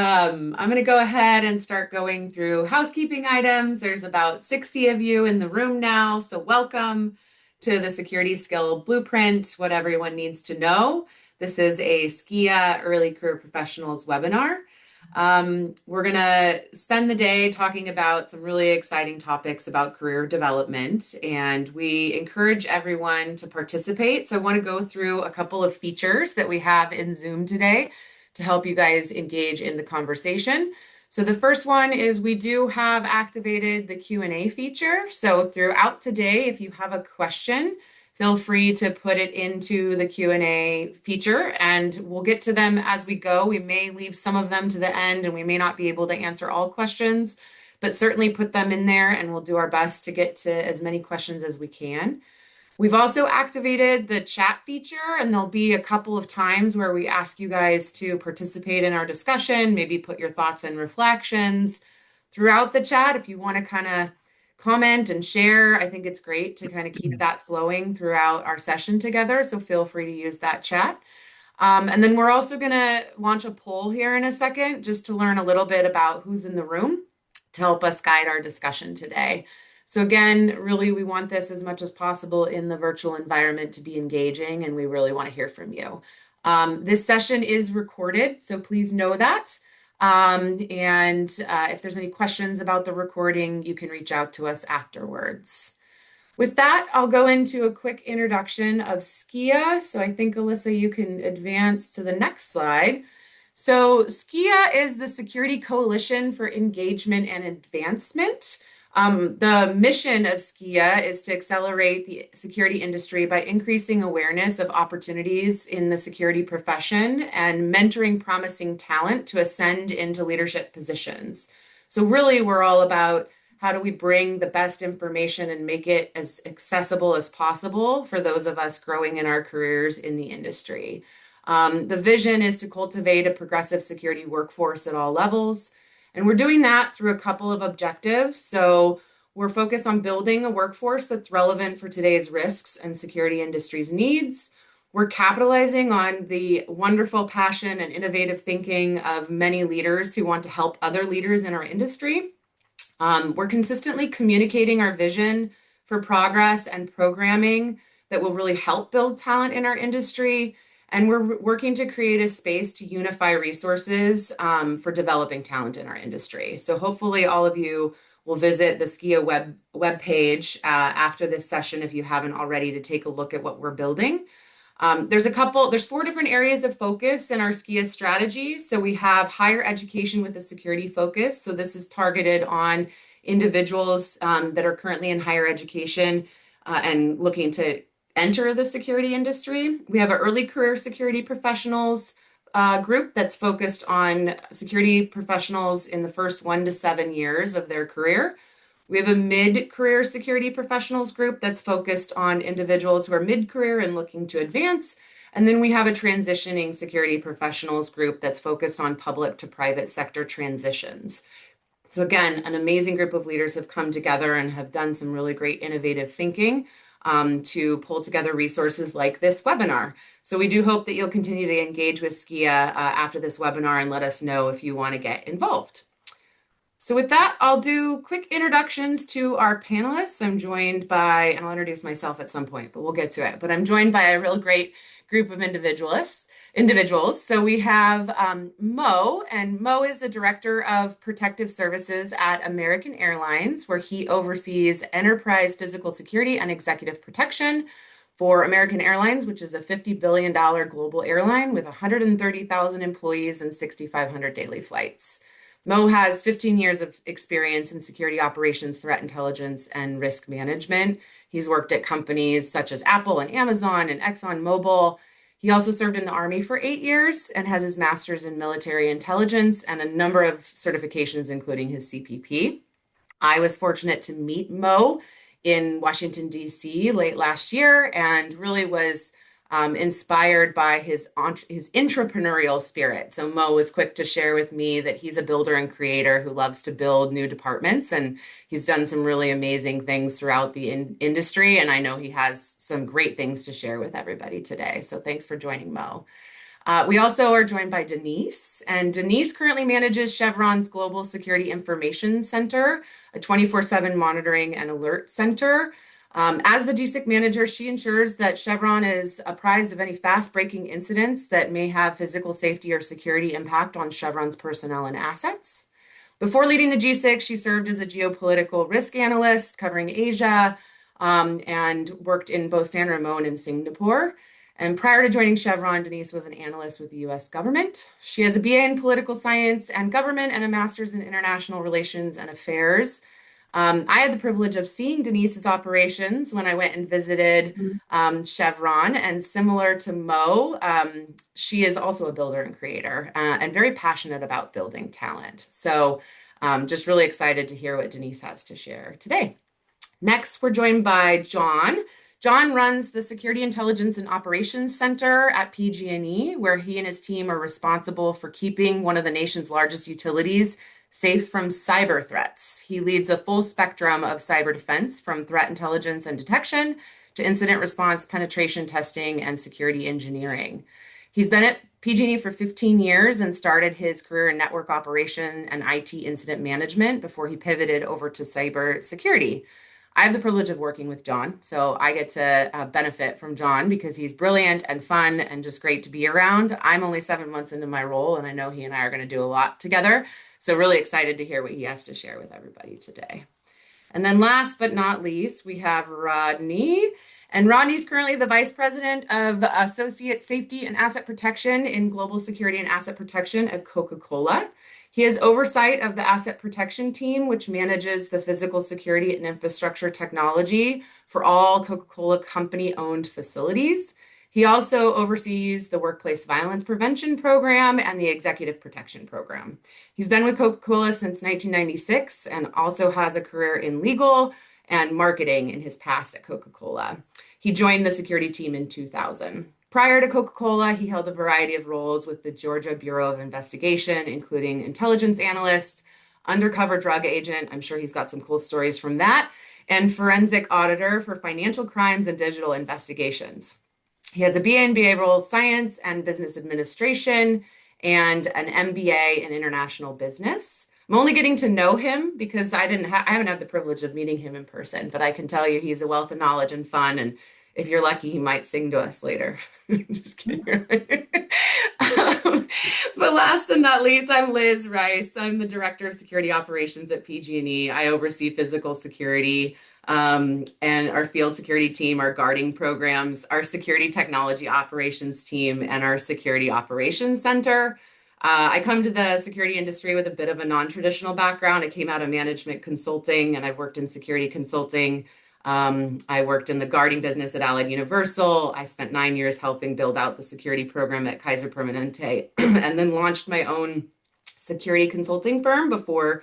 I'm going to go ahead and start going through housekeeping items. There's about 60 of you in the room now, so welcome to the Security Skill Blueprint, what everyone needs to know. This is a SKIA Early Career Professionals webinar. We're going to spend the day talking about some really exciting topics about career development, and we encourage everyone to participate. So I want to go through a couple of features that we have in Zoom today to help you guys engage in the conversation. So the first one is we do have activated the Q&A feature. So throughout today, if you have a question, feel free to put it into the Q&A feature and we'll get to them as we go. We may leave some of them to the end and we may not be able to answer all questions, but certainly put them in there and we'll do our best to get to as many questions as we can. We've also activated the chat feature, and there'll be a couple of times where we ask you guys to participate in our discussion, maybe put your thoughts and reflections throughout the chat. If you want to kind of comment and share, I think it's great to kind of keep that flowing throughout our session together. So feel free to use that chat. And then we're also going to launch a poll here in a second just to learn a little bit about who's in the room to help us guide our discussion today. So again, really, we want this as much as possible in the virtual environment to be engaging, and we really want to hear from you. This session is recorded, so please know that. If there's any questions about the recording, you can reach out to us afterwards. With that, I'll go into a quick introduction of SKIA. So I think, Alyssa, you can advance to the next slide. So SKIA is the Security Coalition for Engagement and Advancement. The mission of SKIA is to accelerate the security industry by increasing awareness of opportunities in the security profession and mentoring promising talent to ascend into leadership positions. So really, we're all about how do we bring the best information and make it as accessible as possible for those of us growing in our careers in the industry. The vision is to cultivate a progressive security workforce at all levels. And we're doing that through a couple of objectives. So we're focused on building a workforce that's relevant for today's risks and security industry's needs. We're capitalizing on the wonderful passion and innovative thinking of many leaders who want to help other leaders in our industry. We're consistently communicating our vision for progress and programming that will really help build talent in our industry. And we're working to create a space to unify resources for developing talent in our industry. So hopefully all of you will visit the SKIA web page after this session if you haven't already to take a look at what we're building. There's 4 different areas of focus in our SKIA strategy. So we have higher education with a security focus. So this is targeted on individuals that are currently in higher education and looking to enter the security industry. We have an early career security professionals group that's focused on security professionals in the first 1 to 7 years of their career. We have a mid-career security professionals group that's focused on individuals who are mid-career and looking to advance. And then we have a transitioning security professionals group that's focused on public to private sector transitions. So again, an amazing group of leaders have come together and have done some really great innovative thinking to pull together resources like this webinar. So we do hope that you'll continue to engage with SKIA after this webinar and let us know if you want to get involved. So with that, I'll do quick introductions to our panelists. I'm joined by, and I'll introduce myself at some point, but we'll get to it. But I'm joined by a real great group of individuals. So we have Mo, and Mo is the Director of Protective Services at American Airlines, where he oversees enterprise physical security and executive protection for American Airlines, which is a $50 billion global airline with 130,000 employees and 6,500 daily flights. Mo has 15 years of experience in security operations, threat intelligence, and risk management. He's worked at companies such as Apple and Amazon and ExxonMobil. He also served in the Army for 8 years and has his master's in military intelligence and a number of certifications, including his CPP. I was fortunate to meet Mo in Washington, D.C. late last year and really was inspired by his entrepreneurial spirit. So Mo was quick to share with me that he's a builder and creator who loves to build new departments, and he's done some really amazing things throughout the industry. And I know he has some great things to share with everybody today. So thanks for joining, Mo. We also are joined by Denise, and Denise currently manages Chevron's Global Security Information Center, a 24/7 monitoring and alert center. As the GSIC manager, she ensures that Chevron is apprised of any fast-breaking incidents that may have physical safety or security impact on Chevron's personnel and assets. Before leading the G6, she served as a geopolitical risk analyst covering Asia, and worked in both San Ramon and Singapore. And prior to joining Chevron, Denise was an analyst with the US government. She has a BA in political science and government and a master's in international relations and affairs. I had the privilege of seeing Denise's operations when I went and visited Chevron, and similar to Mo, she is also a builder and creator and very passionate about building talent. So just really excited to hear what Denise has to share today. Next, we're joined by John. John runs the Security Intelligence and Operations Center at PG&E, where he and his team are responsible for keeping one of the nation's largest utilities safe from cyber threats. He leads a full spectrum of cyber defense, from threat intelligence and detection to incident response, penetration testing, and security engineering. He's been at PG&E for 15 years and started his career in network operation and IT incident management before he pivoted over to cyber security. I have the privilege of working with John, so I get to benefit from John because he's brilliant and fun and just great to be around. I'm only 7 months into my role, and I know he and I are going to do a lot together. So really excited to hear what he has to share with everybody today. And then last but not least, we have Rodney. And Rodney's currently the Vice President of Associate Safety and Asset Protection in Global Security and Asset Protection at Coca-Cola. He has oversight of the asset protection team, which manages the physical security and infrastructure technology for all Coca-Cola company-owned facilities. He also oversees the Workplace Violence Prevention Program and the Executive Protection Program. He's been with Coca-Cola since 1996 and also has a career in legal and marketing in his past at Coca-Cola. He joined the security team in 2000. Prior to Coca-Cola, he held a variety of roles with the Georgia Bureau of Investigation, including intelligence analyst, undercover drug agent, I'm sure he's got some cool stories from that, and forensic auditor for financial crimes and digital investigations. He has a BA in behavioral science and business administration and an MBA in international business. I'm only getting to know him because I haven't had the privilege of meeting him in person, but I can tell you he's a wealth of knowledge and fun, and if you're lucky, he might sing to us later. Just kidding. But last but not least, I'm Liz Rice. I'm the Director of Security Operations at PG&E. I oversee physical security, and our field security team, our guarding programs, our security technology operations team, and our security operations center. I come to the security industry with a bit of a non-traditional background. I came out of management consulting, and I've worked in security consulting. I worked in the guarding business at Allied Universal. I spent 9 years helping build out the security program at Kaiser Permanente, and then launched my own security consulting firm before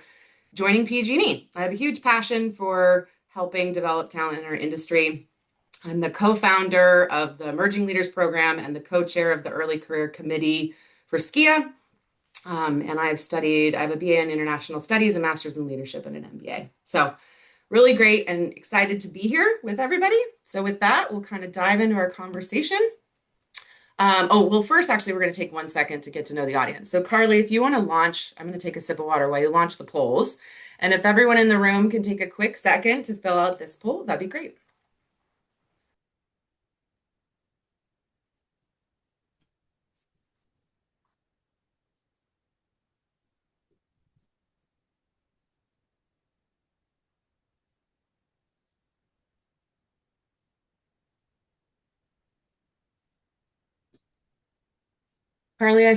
joining PG&E. I have a huge passion for helping develop talent in our industry. I'm the co-founder of the Emerging Leaders Program and the co-chair of the Early Career Committee for SKIA. And I have a BA in International Studies, a Master's in Leadership, and an MBA. So really great and excited to be here with everybody. So with that, we'll kind of dive into our conversation. Well, first, actually, we're going to take 1 second to get to know the audience. So Carly, if you want to launch, I'm going to take a sip of water while you launch the polls. And if everyone in the room can take a quick second to fill out this poll, that'd be great. Carly,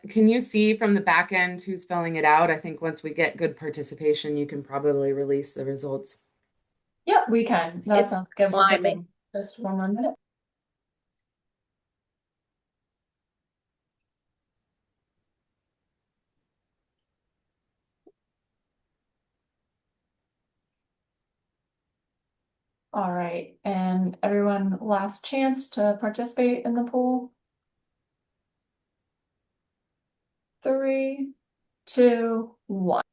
can you see from the back end who's filling it out? I think once we get good participation, you can probably release the results. Yep, we can. That It's sounds good. climbing. Just 1 minute. All right, and everyone, last chance to participate in the poll. 3, 2, 1.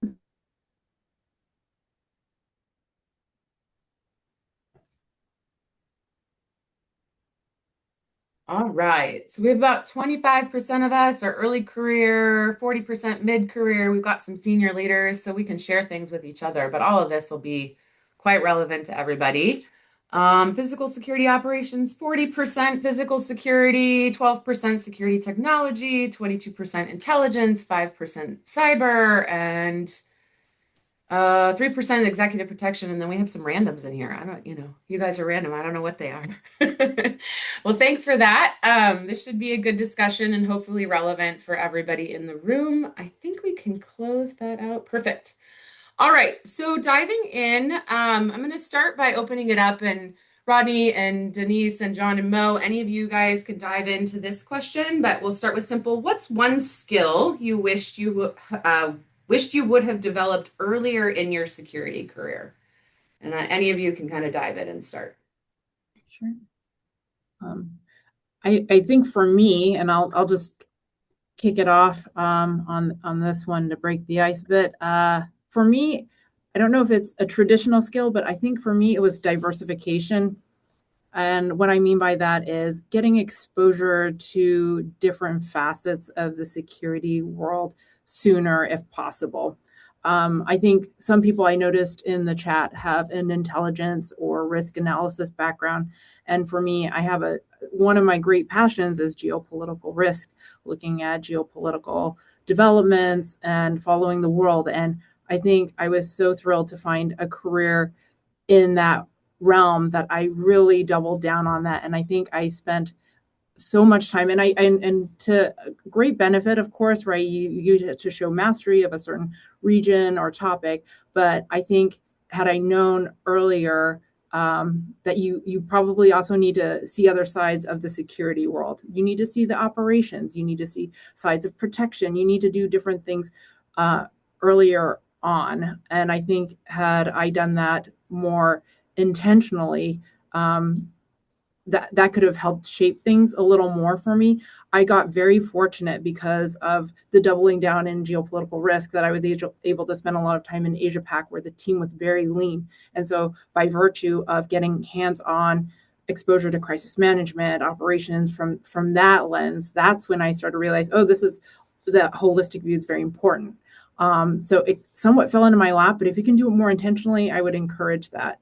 All right. So we have about 25% of us are early career, 40% mid-career. We've got some senior leaders, so we can share things with each other, but all of this will be quite relevant to everybody. Physical security operations, 40% physical security, 12% security technology, 22% intelligence, 5% cyber, and 3% executive protection, and then we have some randoms in here. I don't, you guys are random. I don't know what they are. Well, thanks for that. This should be a good discussion and hopefully relevant for everybody in the room. I think we can close that out. Perfect. All right. So diving in, I'm going to start by opening it up, and Rodney and Denise and John and Mo, any of you guys can dive into this question, but we'll start with simple. What's one skill you wished you would have developed earlier in your security career? And any of you can kind of dive in and start. Sure. I think for me, and I'll just kick it off on this one to break the ice a bit. For me, I don't know if it's a traditional skill, but I think for me it was diversification. And what I mean by that is getting exposure to different facets of the security world sooner if possible. I think some people I noticed in the chat have an intelligence or risk analysis background. And for me, I have one of my great passions is geopolitical risk, looking at geopolitical developments and following the world. And I think I was so thrilled to find a career in that realm that I really doubled down on that. And I think I spent so much time and to great benefit, of course, right? You get to show mastery of a certain region or topic. But I think had I known earlier that you probably also need to see other sides of the security world. You need to see the operations. You need to see sides of protection. You need to do different things earlier on. And I think had I done that more intentionally, that could have helped shape things a little more for me. I got very fortunate because of the doubling down in geopolitical risk that I was able to spend a lot of time in Asia Pac, where the team was very lean. And so by virtue of getting hands-on exposure to crisis management operations from that lens, that's when I started to realize, that holistic view is very important. So it somewhat fell into my lap, but if you can do it more intentionally, I would encourage that.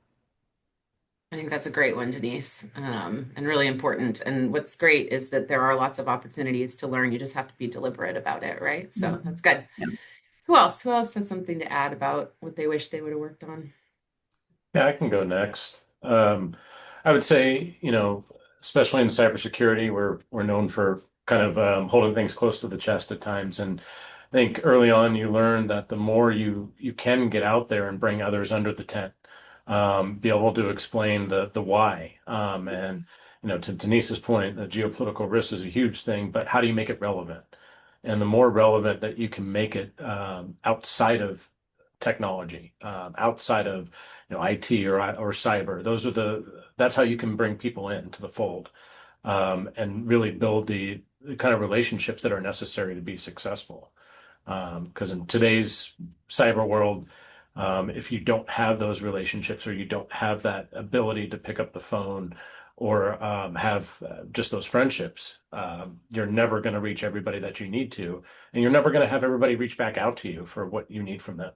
I think that's a great one, Denise, and really important. And what's great is that there are lots of opportunities to learn. You just have to be deliberate about it, right? So that's good. Yeah. Who else? Who else has something to add about what they wish they would have worked on? Yeah, I can go next. I would say, especially in cybersecurity, we're known for kind of holding things close to the chest at times. And I think early on you learn that the more you can get out there and bring others under the tent, be able to explain the why. And to Denise's point, the geopolitical risk is a huge thing, but how do you make it relevant? And the more relevant that you can make it outside of technology, outside of IT or cyber, that's how you can bring people into the fold, and really build the kind of relationships that are necessary to be successful. Because in today's cyber world, if you don't have those relationships or you don't have that ability to pick up the phone or have just those friendships, you're never going to reach everybody that you need to, and you're never going to have everybody reach back out to you for what you need from them.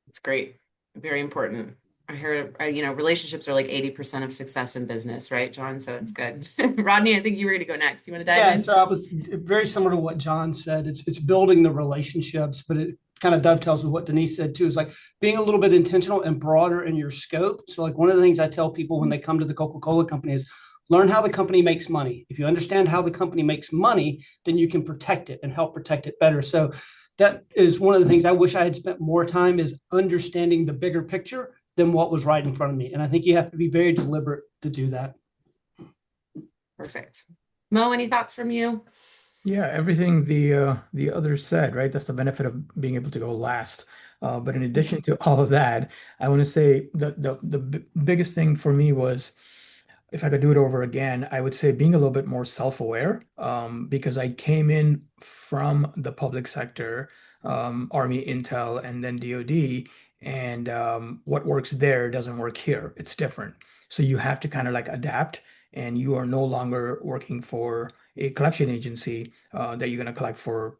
It's great. Very important. I hear, relationships are like 80% of success in business, right, John? So it's good. Rodney, I think you were going to go next. You want to dive in? So I was very similar to what John said. It's building the relationships, but it kind of dovetails with what Denise said too, is like being a little bit intentional and broader in your scope. So like one of the things I tell people when they come to the Coca-Cola company is learn how the company makes money. If you understand how the company makes money, then you can protect it and help protect it better. So that is one of the things I wish I had spent more time is understanding the bigger picture than what was right in front of me. And I think you have to be very deliberate to do that. Perfect. Mo, any thoughts from you? Yeah, everything the others said, right? That's the benefit of being able to go last. But in addition to all of that, I want to say the biggest thing for me was, if I could do it over again, I would say being a little bit more self-aware, because I came in from the public sector, Army, Intel, and then DoD, and what works there doesn't work here. It's different. So you have to kind of like adapt and you are no longer working for a collection agency that you're going to collect for,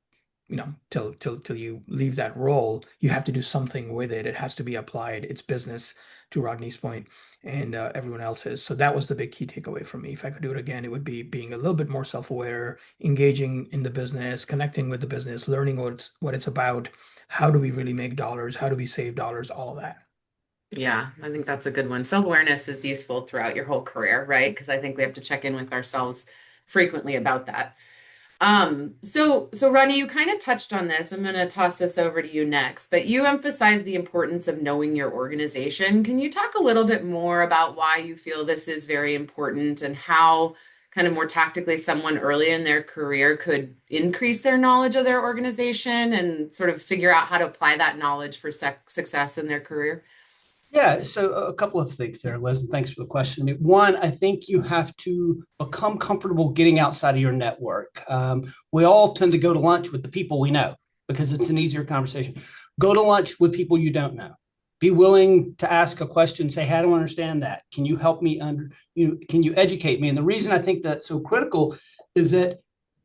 till you leave that role. You have to do something with it. It has to be applied. It's business, to Rodney's point, and everyone else's. So that was the big key takeaway for me. If I could do it again, it would be being a little bit more self-aware, engaging in the business, connecting with the business, learning what it's about. How do we really make dollars? How do we save dollars? All of that. Yeah, I think that's a good one. Self-awareness is useful throughout your whole career, right? Because I think we have to check in with ourselves frequently about that. So Ronnie, you kind of touched on this. I'm going to toss this over to you next, but you emphasize the importance of knowing your organization. Can you talk a little bit more about why you feel this is very important and how kind of more tactically someone early in their career could increase their knowledge of their organization and sort of figure out how to apply that knowledge for success in their career? Yeah, so a couple of things there, Liz, and thanks for the question. I mean, one, I think you have to become comfortable getting outside of your network. We all tend to go to lunch with the people we know because it's an easier conversation. Go to lunch with people you don't know. Be willing to ask a question, say, hey, I don't understand that. Can you help me can you educate me? And the reason I think that's so critical is that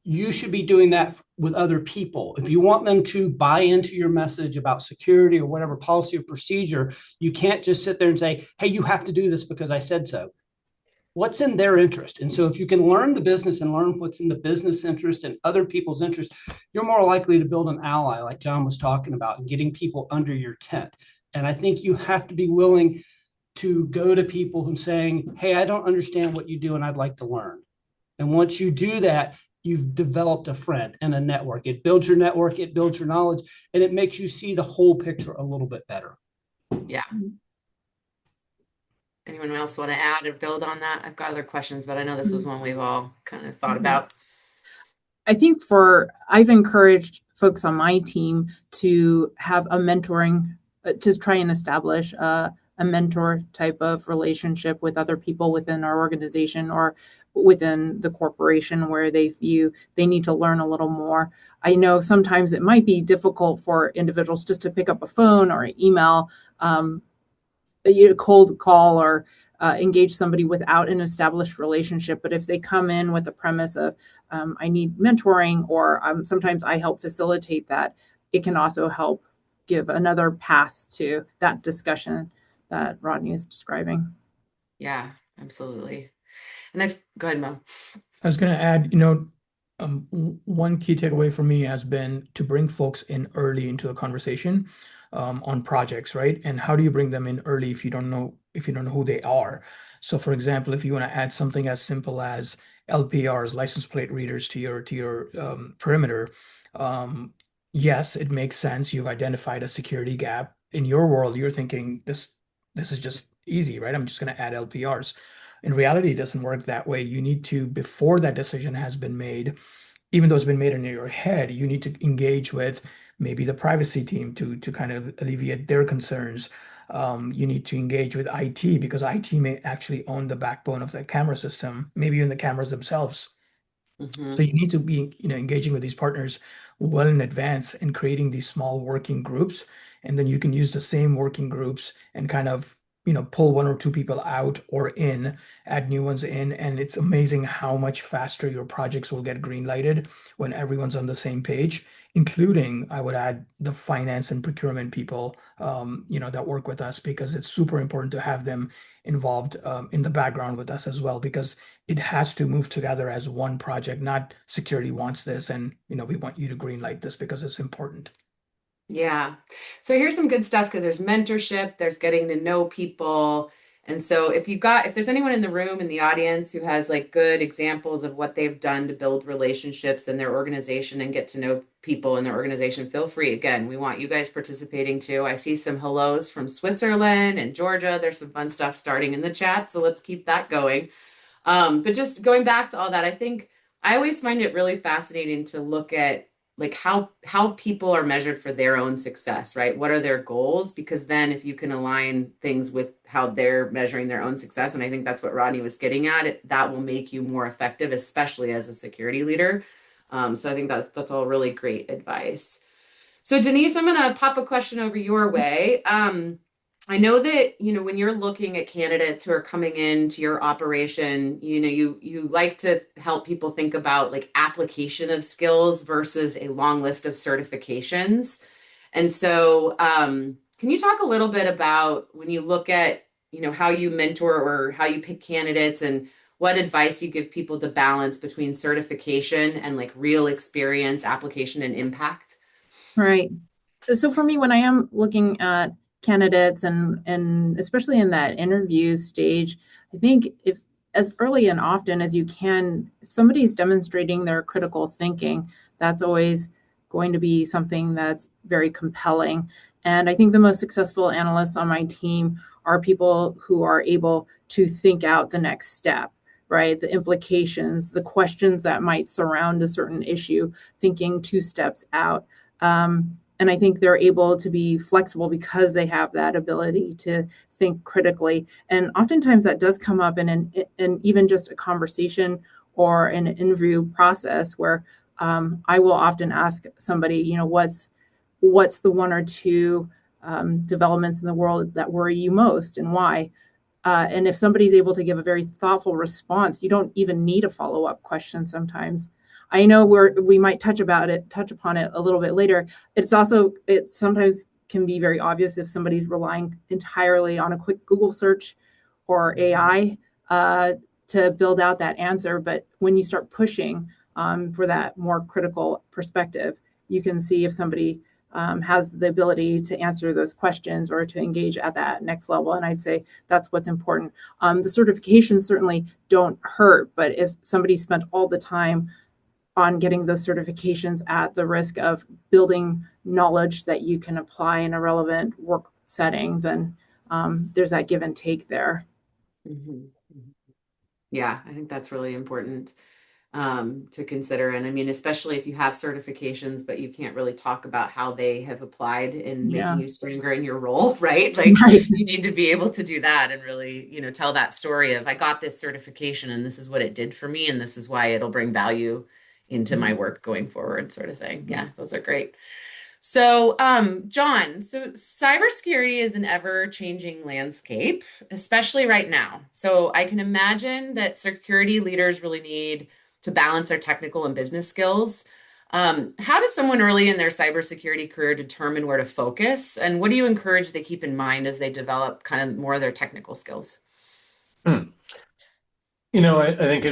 you should be doing that with other people. If you want them to buy into your message about security or whatever policy or procedure, you can't just sit there and say, hey, you have to do this because I said so. What's in their interest? And so if you can learn the business and learn what's in the business interest and other people's interest, you're more likely to build an ally like John was talking about and getting people under your tent. And I think you have to be willing to go to people who saying, hey, I don't understand what you do and I'd like to learn. And once you do that, you've developed a friend and a network. It builds your network, it builds your knowledge, and it makes you see the whole picture a little bit better. Yeah. Anyone else want to add or build on that? I've got other questions, but I know this was one we've all kind of thought about. I think I've encouraged folks on my team to have a mentoring, to try and establish a mentor type of relationship with other people within our organization or within the corporation where they view they need to learn a little more. I know sometimes it might be difficult for individuals just to pick up a phone or an email, cold call or engage somebody without an established relationship. But if they come in with the premise of I need mentoring or sometimes I help facilitate that, it can also help give another path to that discussion that Rodney is describing. Yeah, absolutely. And go ahead, Mo. I was going to add, one key takeaway for me has been to bring folks in early into the conversation on projects, right? And how do you bring them in early if you don't know who they are? So, for example, if you want to add something as simple as LPRs, license plate readers, to your perimeter, yes, it makes sense. You've identified a security gap in your world. You're thinking this is just easy, right? I'm just going to add LPRs. In reality, it doesn't work that way. You need to, before that decision has been made, even though it's been made in your head, you need to engage with maybe the privacy team to kind of alleviate their concerns. You need to engage with IT because IT may actually own the backbone of the camera system, maybe even the cameras themselves. Mm-hmm. So you need to be, engaging with these partners well in advance and creating these small working groups. And then you can use the same working groups and kind of, pull one or two people out or in, add new ones in. And it's amazing how much faster your projects will get green lighted when everyone's on the same page, including, I would add, the finance and procurement people, that work with us, because it's super important to have them involved in the background with us as well, because it has to move together as one project, not security wants this and, we want you to green light this because it's important. Yeah. So here's some good stuff because there's mentorship, there's getting to know people. And so if there's anyone in the room in the audience who has like good examples of what they've done to build relationships in their organization and get to know people in their organization, feel free. Again, we want you guys participating too. I see some hellos from Switzerland and Georgia. There's some fun stuff starting in the chat. So let's keep that going. But just going back to all that, I think I always find it really fascinating to look at like how people are measured for their own success, right? What are their goals? Because then if you can align things with how they're measuring their own success, and I think that's what Rodney was getting at, that will make you more effective, especially as a security leader. So I think that's all really great advice. So Denise, I'm going to pop a question over your way. I know that, when you're looking at candidates who are coming into your operation, you like to help people think about like application of skills versus a long list of certifications. And so, can you talk a little bit about when you look at, how you mentor or how you pick candidates and what advice you give people to balance between certification and like real experience, application, and impact? Right. So for me, when I am looking at candidates and especially in that interview stage, I think if as early and often as you can, if somebody's demonstrating their critical thinking, that's always going to be something that's very compelling. And I think the most successful analysts on my team are people who are able to think out the next step, right? The implications, the questions that might surround a certain issue, thinking two steps out. And I think they're able to be flexible because they have that ability to think critically. And oftentimes that does come up in even just a conversation or an interview process where I will often ask somebody, what's the one or two developments in the world that worry you most and why? And if somebody's able to give a very thoughtful response, you don't even need a follow-up question sometimes. I know we might touch upon it a little bit later. It sometimes can be very obvious if somebody's relying entirely on a quick Google search or AI to build out that answer. But when you start pushing for that more critical perspective, you can see if somebody has the ability to answer those questions or to engage at that next level. And I'd say that's what's important. The certifications certainly don't hurt, but if somebody spent all the time on getting those certifications at the risk of building knowledge that you can apply in a relevant work setting, then there's that give and take there. Mhm. Yeah, I think that's really important to consider. And I mean, especially if you have certifications, but you can't really talk about how they have applied in Yeah. making you stronger in your role, right? Like Right. you need to be able to do that and really, tell that story of I got this certification and this is what it did for me, and this is why it'll bring value into my work going forward, sort of thing. Yeah, those are great. So, John, so cybersecurity is an ever-changing landscape, especially right now. So I can imagine that security leaders really need to balance their technical and business skills. How does someone early in their cybersecurity career determine where to focus? And what do you encourage they keep in mind as they develop kind of more of their technical skills? Hmm. I think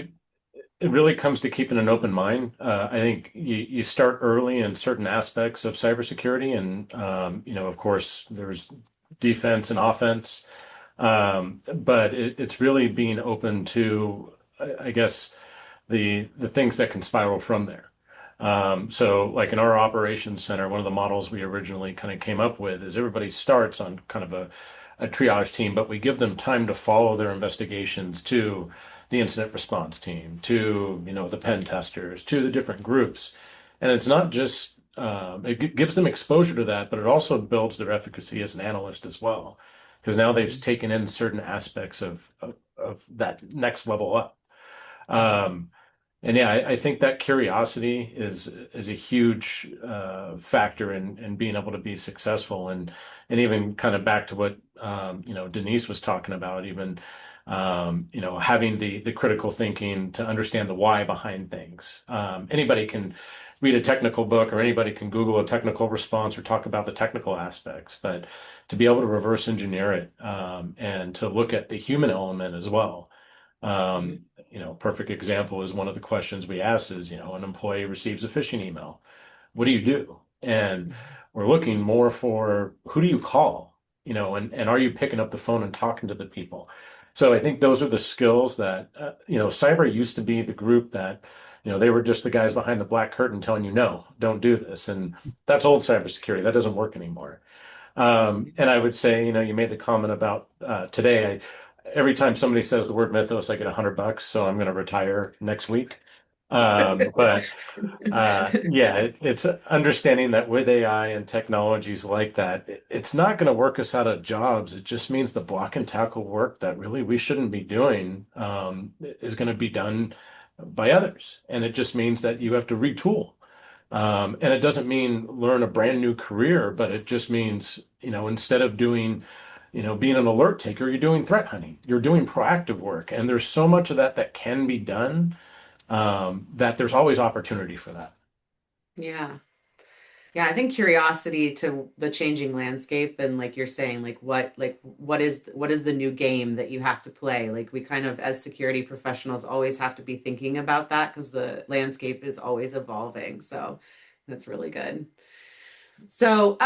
it really comes to keeping an open mind. I think you start early in certain aspects of cybersecurity, and of course, there's defense and offense, but it's really being open to, I guess, the things that can spiral from there. So, like in our operations center, one of the models we originally kind of came up with is everybody starts on kind of a triage team, but we give them time to follow their investigations to the incident response team, to the pen testers, to the different groups, and it's not just gives them exposure to that, but it also builds their efficacy as an analyst as well, because now they've taken in certain aspects of that next level up. And yeah, I think that curiosity is a huge factor in being able to be successful, and even kind of back to what Denise was talking about, even having the critical thinking to understand the why behind things. Anybody can read a technical book, or anybody can Google a technical response or talk about the technical aspects, but to be able to reverse engineer it and to look at the human element as well. Perfect example is one of the questions we ask is, an employee receives a phishing email. What do you do? And we're looking more for who do you call, and are you picking up the phone and talking to the people? So I think those are the skills that, cyber used to be the group that, they were just the guys behind the black curtain telling you, no, don't do this. And that's old cybersecurity. That doesn't work anymore. And I would say, you made the comment about today. Every time somebody says the word mythos, I get $100, so I'm going to retire next week. But yeah, it's understanding that with AI and technologies like that, it's not going to work us out of jobs. It just means the block and tackle work that really we shouldn't be doing is going to be done by others, and it just means that you have to retool. And it doesn't mean learn a brand new career, but it just means, instead of doing being an alert taker, you're doing threat hunting, you're doing proactive work, and there's so much of that that can be done, that there's always opportunity for that. Yeah. Yeah, I think curiosity to the changing landscape and like you're saying, what is the new game that you have to play? Like we kind of as security professionals always have to be thinking about that because the landscape is always evolving. So that's really good. So,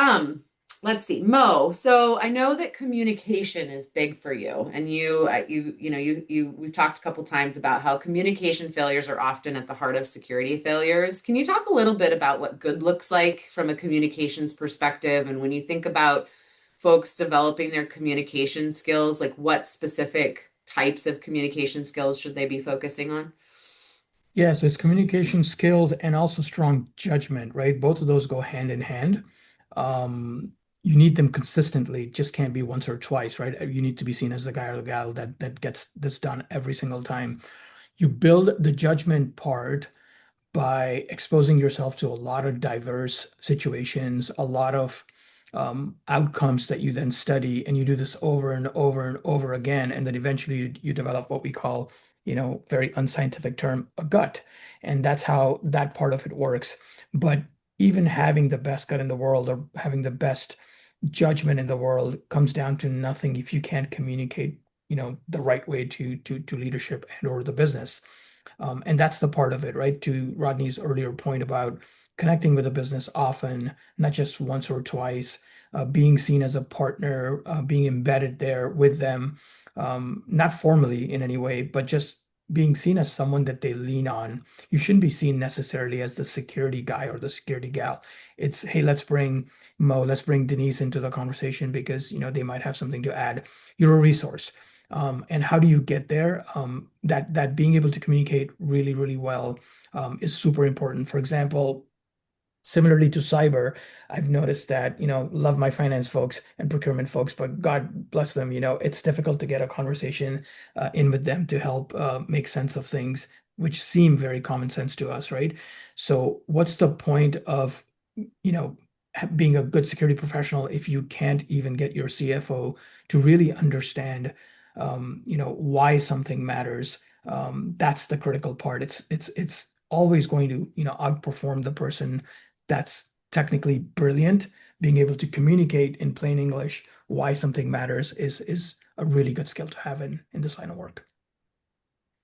let's see, Mo. So I know that communication is big for you, and we've talked a couple times about how communication failures are often at the heart of security failures. Can you talk a little bit about what good looks like from a communications perspective? And when you think about folks developing their communication skills, like what specific types of communication skills should they be focusing on? Yeah, so it's communication skills and also strong judgment, right? Both of those go hand in hand. You need them consistently, just can't be once or twice, right? You need to be seen as the guy or the gal that gets this done every single time. You build the judgment part by exposing yourself to a lot of diverse situations, a lot of outcomes that you then study, and you do this over and over and over again, and then eventually you develop what we call, very unscientific term, a gut, and that's how that part of it works. But even having the best gut in the world or having the best judgment in the world comes down to nothing if you can't communicate, the right way to leadership and or the business. And that's the part of it, right? To Rodney's earlier point about connecting with a business often, not just once or twice, being seen as a partner, being embedded there with them, not formally in any way, but just being seen as someone that they lean on. You shouldn't be seen necessarily as the security guy or the security gal. It's, hey, let's bring Mo, let's bring Denise into the conversation because, they might have something to add. You're a resource. And how do you get there? That being able to communicate really, really well is super important. For example, similarly to cyber, I've noticed that, love my finance folks and procurement folks, but God bless them, it's difficult to get a conversation in with them to help make sense of things which seem very common sense to us, right? So what's the point of, being a good security professional if you can't even get your CFO to really understand, why something matters? That's the critical part. It's always going to, outperform the person that's technically brilliant. Being able to communicate in plain English why something matters is a really good skill to have in this line of work.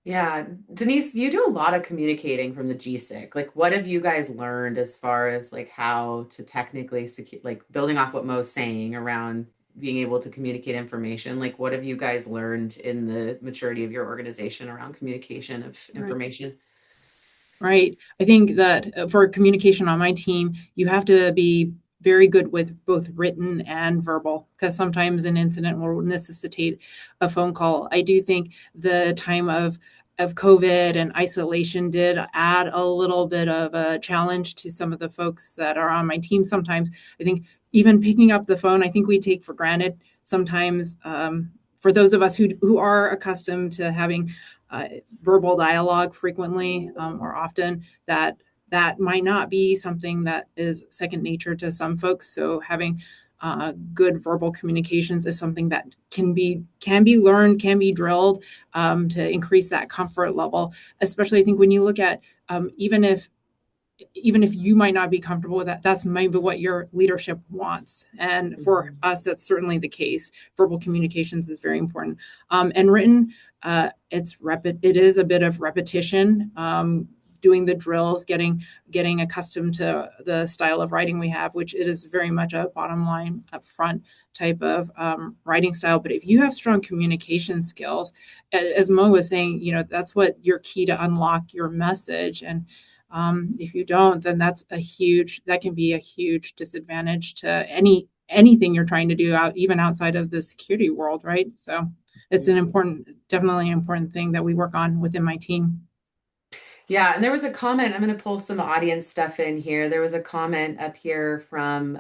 Yeah, Denise, you do a lot of communicating from the GSIC. Like, what have you guys learned as far as like how to technically secure, like building off what Mo's saying around being able to communicate information? Like, what have you guys learned in the maturity of your organization around communication of Right. information? Right. I think that for communication on my team, you have to be very good with both written and verbal because sometimes an incident will necessitate a phone call. I do think the time of COVID and isolation did add a little bit of a challenge to some of the folks that are on my team. Sometimes I think even picking up the phone, I think we take for granted sometimes. For those of us who are accustomed to having uh, verbal dialogue frequently or often, that might not be something that is second nature to some folks. So having good verbal communications is something that can be learned, can be drilled to increase that comfort level. Especially, I think when you look at even if you might not be comfortable with that, that's maybe what your leadership wants. And for us, that's certainly the case. Verbal communications is very important. And written, it is a bit of repetition, doing the drills, getting accustomed to the style of writing we have, which it is very much a bottom line up front type of writing style. But if you have strong communication skills, as Mo was saying, that's what your key to unlock your message. And if you don't, then that can be a huge disadvantage to anything you're trying to do even outside of the security world, right? So it's definitely an important thing that we work on within my team. Yeah, and there was a comment. I'm going to pull some audience stuff in here. There was a comment up here from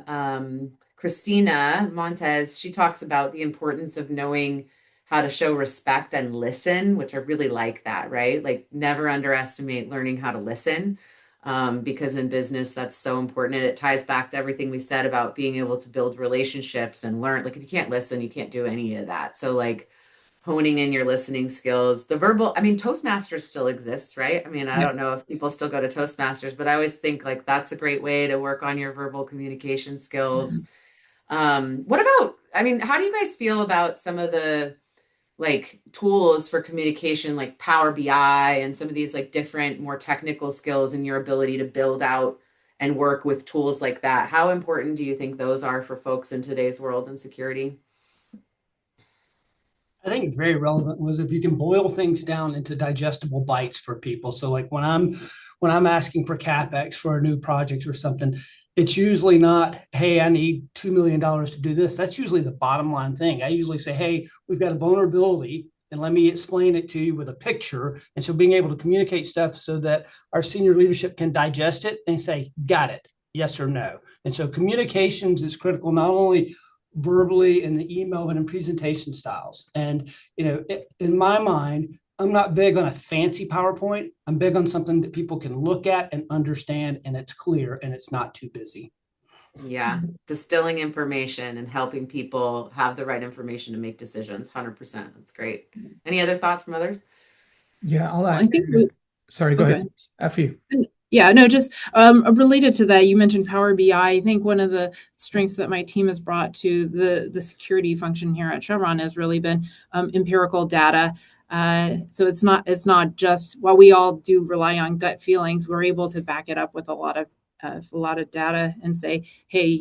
Christina Montez. She talks about the importance of knowing how to show respect and listen, which I really like that, right? Like, never underestimate learning how to listen. because in business, that's so important. And it ties back to everything we said about being able to build relationships and learn. Like, if you can't listen, you can't do any of that. So, like, honing in your listening skills, the verbal, I mean, Toastmasters still exists, right? I mean, I Yep. don't know if people still go to Toastmasters, but I always think like that's a great way to work on your verbal communication skills. What about, I mean, how do you guys feel about some of the like tools for communication, like Power BI and some of these like different, more technical skills and your ability to build out and work with tools like that? How important do you think those are for folks in today's world in security? I think very relevant was if you can boil things down into digestible bites for people. So like when I'm asking for CapEx for a new project or something, it's usually not, hey, I need $2 million to do this. That's usually the bottom line thing. I usually say, hey, we've got a vulnerability and let me explain it to you with a picture. And so being able to communicate stuff so that our senior leadership can digest it and say, got it, yes or no. And so communications is critical, not only verbally in the email, but in presentation styles. And, in my mind, I'm not big on a fancy PowerPoint. I'm big on something that people can look at and understand, and it's clear and it's not too busy. Yeah, distilling information and helping people have the right information to make decisions. 100%. That's great. Any other thoughts from others? Yeah, I'll I add. think Sorry, go Okay. ahead. After you. Yeah, no, just related to that, you mentioned Power BI. I think one of the strengths that my team has brought to the security function here at Chevron has really been empirical data. So it's not just, while we all do rely on gut feelings, we're able to back it up with a lot of data and say, hey,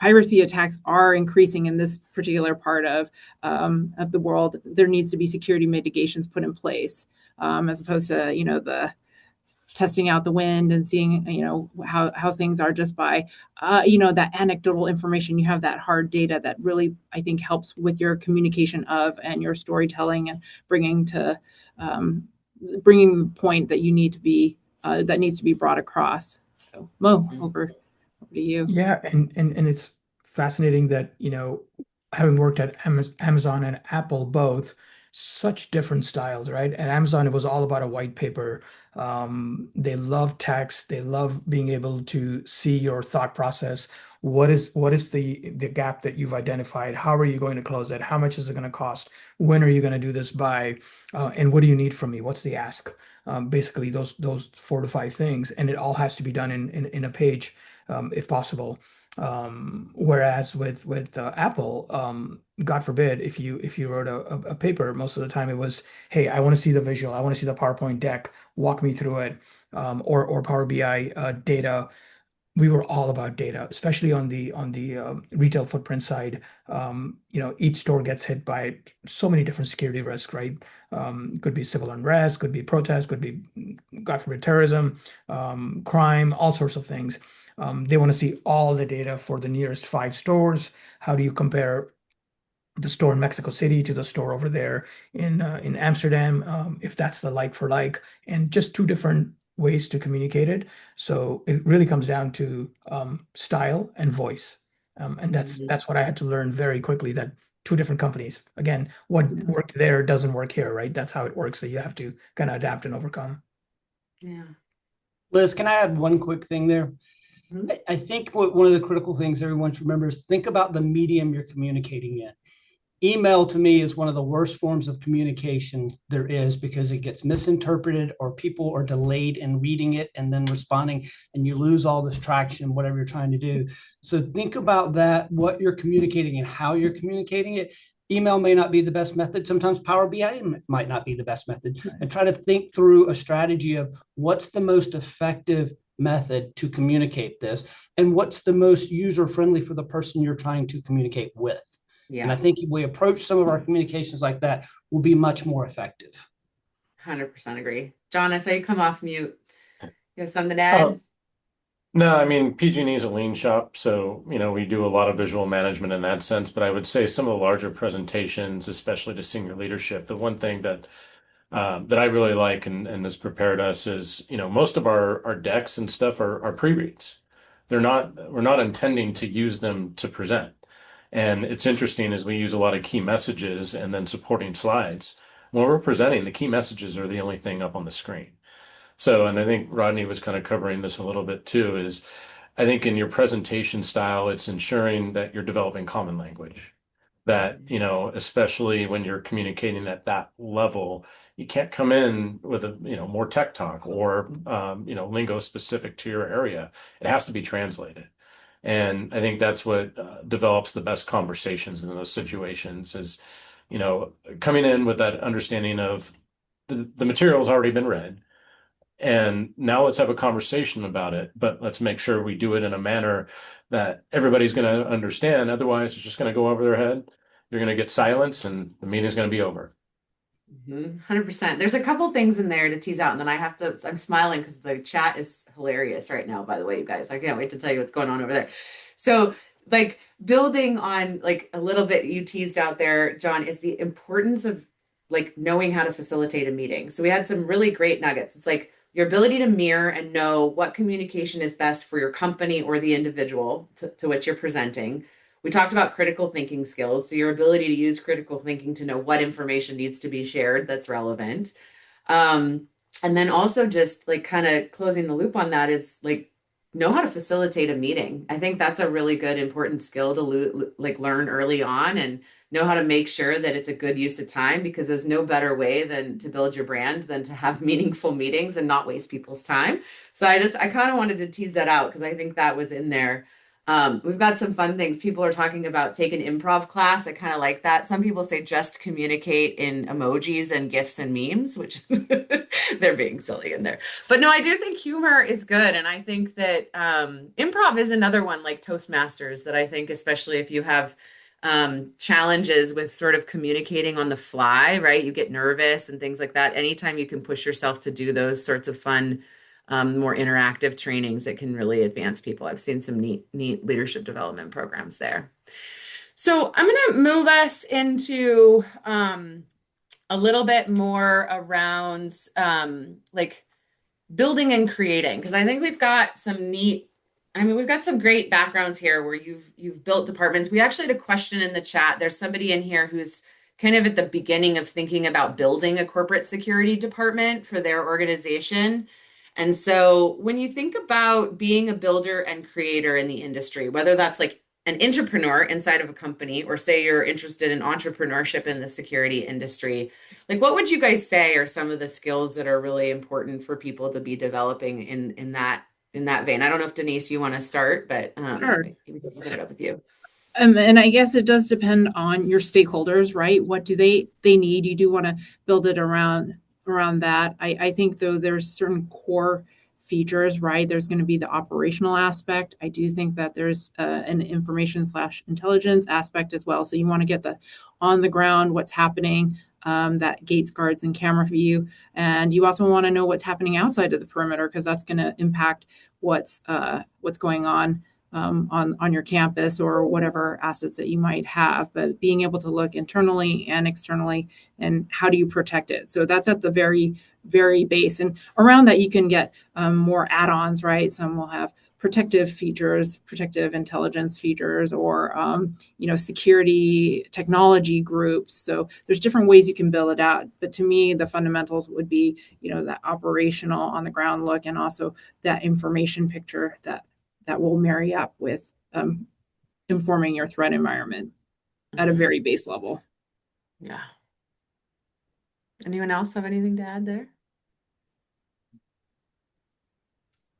piracy attacks are increasing in this particular part of the world. There needs to be security mitigations put in place, as opposed to the testing out the wind and seeing how things are just by that anecdotal information. You have that hard data that really, I think, helps with your communication of and your storytelling and bringing the point that you need to be that needs to be brought across. So Mo, over to you. Yeah, and it's fascinating that, having worked at Amazon and Apple both, such different styles, right? At Amazon, it was all about a white paper. They love text. They love being able to see your thought process. What is the gap that you've identified? How are you going to close it? How much is it going to cost? When are you going to do this by? And what do you need from me? What's the ask? Basically, those 4 to 5 things, and it all has to be done in a page, if possible. Whereas with Apple, God forbid, if you wrote a paper, most of the time it was, hey, I want to see the visual, I want to see the PowerPoint deck, walk me through it, or Power BI data. We were all about data, especially on the retail footprint side. Each store gets hit by so many different security risks, right? Could be civil unrest, could be protest, could be, God forbid, terrorism, crime, all sorts of things. They want to see all the data for the nearest 5 stores. How do you compare the store in Mexico City to the store over there in Amsterdam, if that's the like for like, and just 2 different ways to communicate it. So it really comes down to style and voice, and that's what I had to learn very quickly. That 2 different companies, again, what worked there doesn't work here, right? That's how it works. So you have to kind of adapt and overcome. Yeah. Liz, can I add one quick thing there? I think one of the critical things everyone should remember is think about the medium you're communicating in. Email to me is one of the worst forms of communication there is because it gets misinterpreted or people are delayed in reading it and then responding, and you lose all this traction, whatever you're trying to do. So think about that, what you're communicating and how you're communicating it. Email may not be the best method. Sometimes Power BI might not be the best method. And try to think through a strategy of what's the most effective method to communicate this and what's the most user-friendly for the person you're trying to communicate with. Yeah. And I think if we approach some of our communications like that, we'll be much more effective. 100% agree. John, I saw you come off mute. You have something to add? No, I mean, PG&E is a lean shop, so, we do a lot of visual management in that sense, but I would say some of the larger presentations, especially to senior leadership, the one thing that I really like and has prepared us is, most of our decks and stuff are pre-reads. We're not intending to use them to present. And it's interesting as we use a lot of key messages and then supporting slides. When we're presenting, the key messages are the only thing up on the screen. So, and I think Rodney was kind of covering this a little bit too, is I think in your presentation style, it's ensuring that you're developing common language. That, especially when you're communicating at that level, you can't come in with more tech talk or, lingo specific to your area. It has to be translated. And I think that's what develops the best conversations in those situations is, coming in with that understanding of the material's already been read. And now let's have a conversation about it, but let's make sure we do it in a manner that everybody's going to understand. Otherwise, it's just going to go over their head. You're going to get silence and the meeting's going to be over. 100%. There's a couple things in there to tease out, and then I'm smiling because the chat is hilarious right now, by the way, you guys. I can't wait to tell you what's going on over there. So, like, building on like a little bit you teased out there, John, is the importance of like knowing how to facilitate a meeting. So we had some really great nuggets. It's like your ability to mirror and know what communication is best for your company or the individual to which you're presenting. We talked about critical thinking skills. So your ability to use critical thinking to know what information needs to be shared that's relevant. And then also just like kind of closing the loop on that is like know how to facilitate a meeting. I think that's a really good, important skill to learn early on and know how to make sure that it's a good use of time, because there's no better way than to build your brand than to have meaningful meetings and not waste people's time. So I kind of wanted to tease that out because I think that was in there. We've got some fun things. People are talking about take an improv class. I kind of like that. Some people say just communicate in emojis and GIFs and memes, which they're being silly in there. But no, I do think humor is good. And I think that improv is another one like Toastmasters that I think, especially if you have challenges with sort of communicating on the fly, right? You get nervous and things like that. Anytime you can push yourself to do those sorts of fun more interactive trainings, it can really advance people. I've seen some neat leadership development programs there. So I'm going to move us into a little bit more around like building and creating, because I think we've got some great backgrounds here where you've built departments. We actually had a question in the chat. There's somebody in here who's kind of at the beginning of thinking about building a corporate security department for their organization. And so when you think about being a builder and creator in the industry, whether that's like an entrepreneur inside of a company, or say you're interested in entrepreneurship in the security industry, like what would you guys say are some of the skills that are really important for people to be developing in that vein? I don't know if Denise, you want to start, but Sure. we can pick it up with you. And I guess it does depend on your stakeholders, right? What do they need? You do want to build it around that. I think though there's certain core features, right? There's going to be the operational aspect. I do think that there's an information/intelligence aspect as well. So you want to get the on the ground, what's happening, that gates, guards, and camera view. And you also want to know what's happening outside of the perimeter, because that's going to impact what's going on your campus or whatever assets that you might have. But being able to look internally and externally, and how do you protect it? So that's at the very, very base. And around that, you can get more add-ons, right? Some will have protective features, protective intelligence features, or security technology groups. So there's different ways you can build it out. But to me, the fundamentals would be, that operational on the ground look, and also that information picture that will marry up with informing your threat environment at a very base level. Yeah. Anyone else have anything to add there?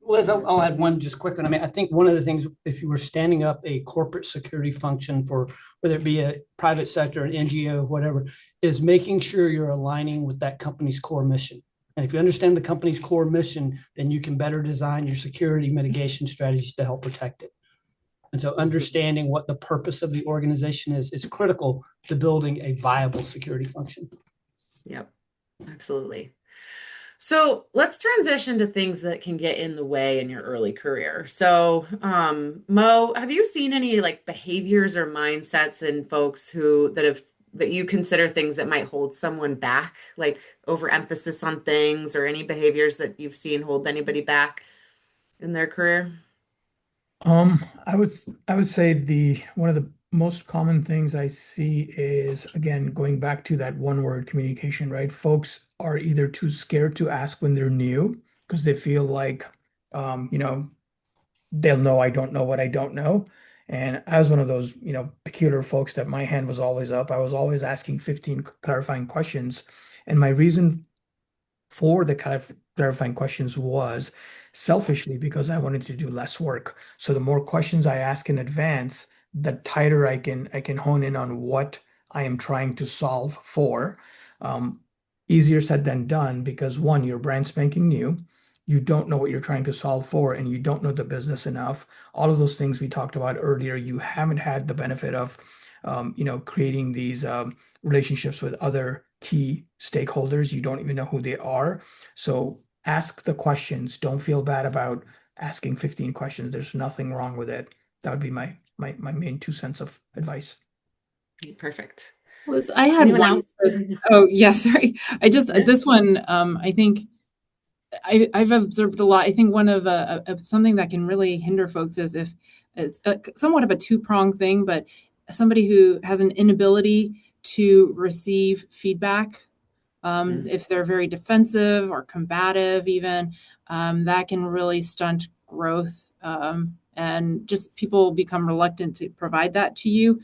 Liz, I'll add one just quick one. I mean, I think one of the things, if you were standing up a corporate security function for whether it be a private sector, an NGO, whatever, is making sure you're aligning with that company's core mission. And if you understand the company's core mission, then you can better design your security mitigation strategies to help protect it. And so understanding what the purpose of the organization is critical to building a viable security function. Yep, absolutely. So let's transition to things that can get in the way in your early career. So, Mo, have you seen any like behaviors or mindsets in folks that you consider things that might hold someone back, like overemphasis on things, or any behaviors that you've seen hold anybody back in their career? I would say one of the most common things I see is, again, going back to that one word communication, right? Folks are either too scared to ask when they're new, because they feel like, you know, they'll know I don't know what I don't know. And I was one of those, you know, peculiar folks that my hand was always up. I was always asking 15 clarifying questions. And my reason for the clarifying questions was selfishly because I wanted to do less work. So the more questions I ask in advance, the tighter I can hone in on what I am trying to solve for. Um, Easier said than done because one, you're brand spanking new. You don't know what you're trying to solve for, and you don't know the business enough. All of those things we talked about earlier, you haven't had the benefit of, you know, creating these relationships with other key stakeholders. You don't even know who they are. So ask the questions. Don't feel bad about asking 15 questions. There's nothing wrong with it. That would be my main 2 cents of advice. Perfect. Liz, I had Anyone one. else? Oh, yeah, sorry. I just, Yeah. this one, I think I've observed a lot. I think one of something that can really hinder folks is if it's somewhat of a two-pronged thing, but somebody who has an inability to receive feedback, if they're very defensive or combative, even, that can really stunt growth. And just people become reluctant to provide that to you.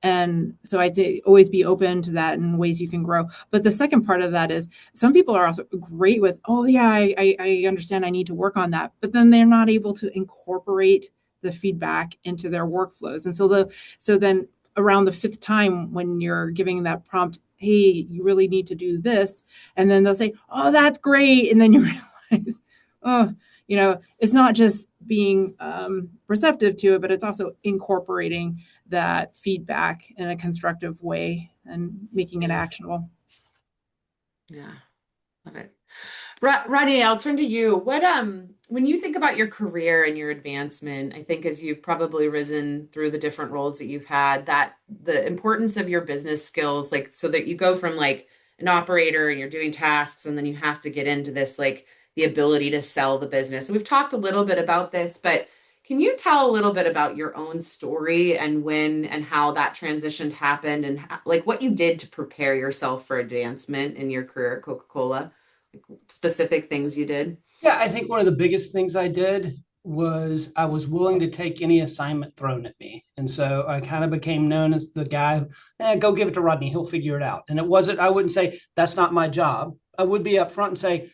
And so I think always be open to that and ways you can grow. But the second part of that is some people are also great with, oh yeah, I understand I need to work on that, but then they're not able to incorporate the feedback into their workflows. And so then around the fifth time when you're giving that prompt, hey, you really need to do this, and then they'll say, oh, that's great, and then you realize, oh, you know, it's not just being receptive to it, but it's also incorporating that feedback in a constructive way and making it actionable. Yeah, love it. Rodney, I'll turn to you. What when you think about your career and your advancement, I think as you've probably risen through the different roles that you've had, that the importance of your business skills, like so that you go from like an operator and you're doing tasks and then you have to get into this like the ability to sell the business. We've talked a little bit about this, but can you tell a little bit about your own story and when and how that transition happened and like what you did to prepare yourself for advancement in your career at Coca-Cola? Like specific things you did? Yeah, I think one of the biggest things I did was I was willing to take any assignment thrown at me. And so I kind of became known as the guy, go give it to Rodney, he'll figure it out. And it wasn't, I wouldn't say that's not my job. I would be upfront and say,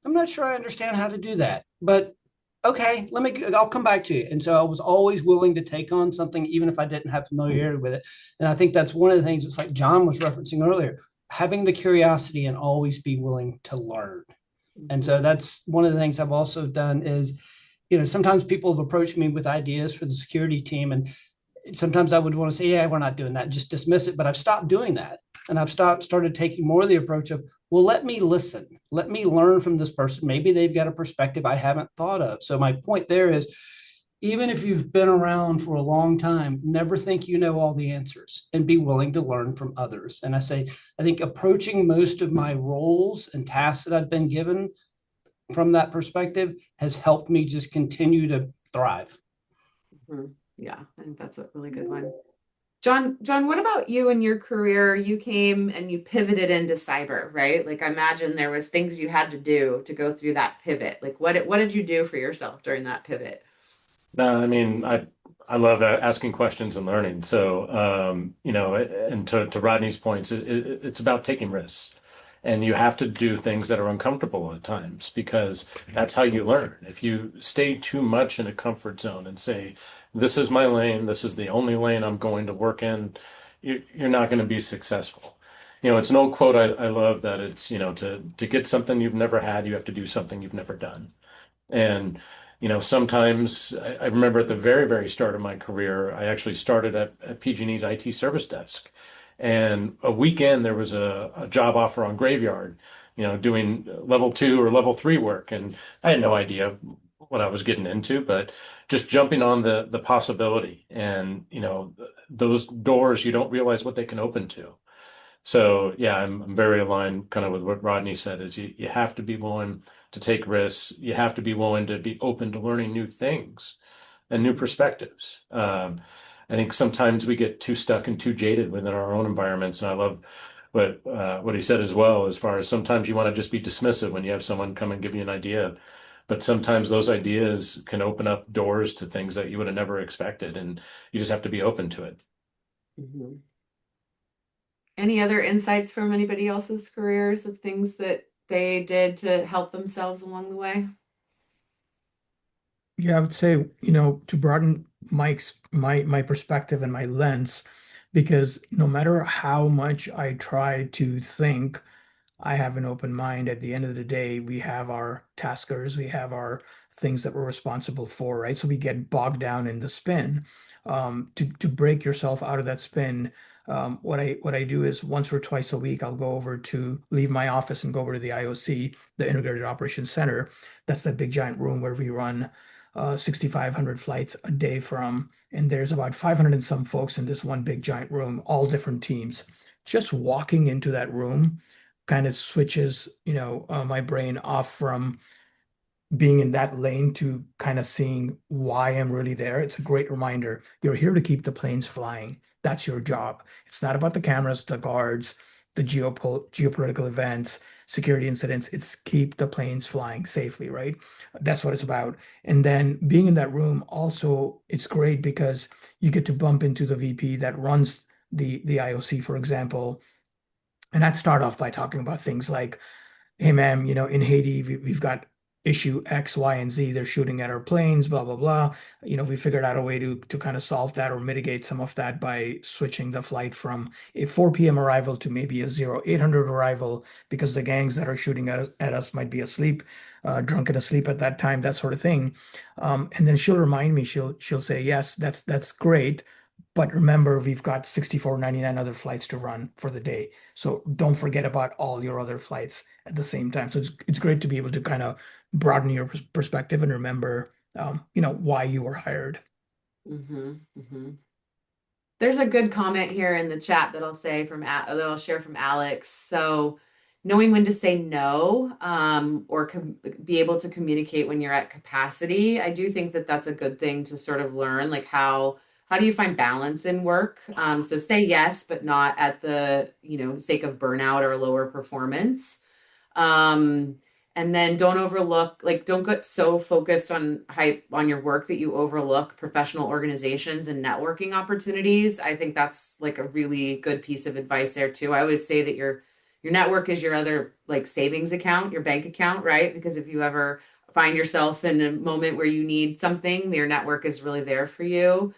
I'm not sure I understand how to do that, but okay, I'll come back to you. And so I was always willing to take on something, even if I didn't have familiarity with it. And I think that's one of the things it's like John was referencing earlier, having the curiosity and always be willing to learn. And so that's one of the things I've also done is, sometimes people have approached me with ideas for the security team. And sometimes I would want to say, yeah, we're not doing that, just dismiss it. But I've stopped doing that. And I've started taking more of the approach of, well, let me listen. Let me learn from this person. Maybe they've got a perspective I haven't thought of. So my point there is, even if you've been around for a long time, never think you know all the answers and be willing to learn from others. And I think approaching most of my roles and tasks that I've been given from that perspective has helped me just continue to thrive. Yeah, I think that's a really good one. John, what about you and your career? You came and you pivoted into cyber, right? Like I imagine there was things you had to do to go through that pivot. Like what did you do for yourself during that pivot? No, I mean, I love asking questions and learning. So, and to Rodney's points, it's about taking risks. And you have to do things that are uncomfortable at times because that's how you learn. If you stay too much in a comfort zone and say, this is my lane, this is the only lane I'm going to work in, you're not going to be successful. It's an old quote I love that it's, to get something you've never had, you have to do something you've never done. And sometimes I remember at the very, very start of my career, I actually started at PG&E's IT service desk. And a weekend there was a job offer on Graveyard, doing level 2 or level 3 work. And I had no idea what I was getting into, but just jumping on the possibility and, those doors, you don't realize what they can open to. So yeah, I'm very aligned kind of with what Rodney said is you have to be willing to take risks. You have to be willing to be open to learning new things and new perspectives. I think sometimes we get too stuck and too jaded within our own environments. And I love what he said as well, as far as sometimes you want to just be dismissive when you have someone come and give you an idea, but sometimes those ideas can open up doors to things that you would have never expected, and you just have to be open to it. Mhm. Any other insights from anybody else's careers of things that they did to help themselves along the way? Yeah, I would say, to broaden my perspective and my lens, because no matter how much I try to think, I have an open mind. At the end of the day, we have our taskers, we have our things that we're responsible for, right? So we get bogged down in the spin. To break yourself out of that spin, what I do is once or twice a week, I'll go over to leave my office and go over to the IOC, the Integrated Operations Center. That's that big giant room where we run 6,500 flights a day from, and there's about 500 and some folks in this one big giant room, all different teams. Just walking into that room kind of switches, my brain off from being in that lane to kind of seeing why I'm really there. It's a great reminder. You're here to keep the planes flying. That's your job. It's not about the cameras, the guards, the geopolitical events, security incidents. It's keep the planes flying safely, right? That's what it's about. And then being in that room also, it's great because you get to bump into the VP that runs the IOC, for example. And I'd start off by talking about things like, hey, ma'am, in Haiti, we've got issue X, Y, and Z. They're shooting at our planes, blah, blah, blah. We figured out a way to kind of solve that or mitigate some of that by switching the flight from a 4 p.m. arrival to maybe a 0800 arrival because the gangs that are shooting at us might be asleep, drunk and asleep at that time, that sort of thing. And then she'll remind me, she'll say, yes, that's great. But remember, we've got 64.99 other flights to run for the day. So don't forget about all your other flights at the same time. So it's great to be able to kind of broaden your perspective and remember, why you were hired. Mm-hmm, mm-hmm. There's a good comment here in the chat that I'll share from Alex. So knowing when to say no, or be able to communicate when you're at capacity, I do think that that's a good thing to sort of learn, like how do you find balance in work? So say yes, but not at the, sake of burnout or lower performance. And then don't get so focused on hype on your work that you overlook professional organizations and networking opportunities. I think that's like a really good piece of advice there too. I always say that your network is your other like savings account, your bank account, right? Because if you ever find yourself in a moment where you need something, your network is really there for you.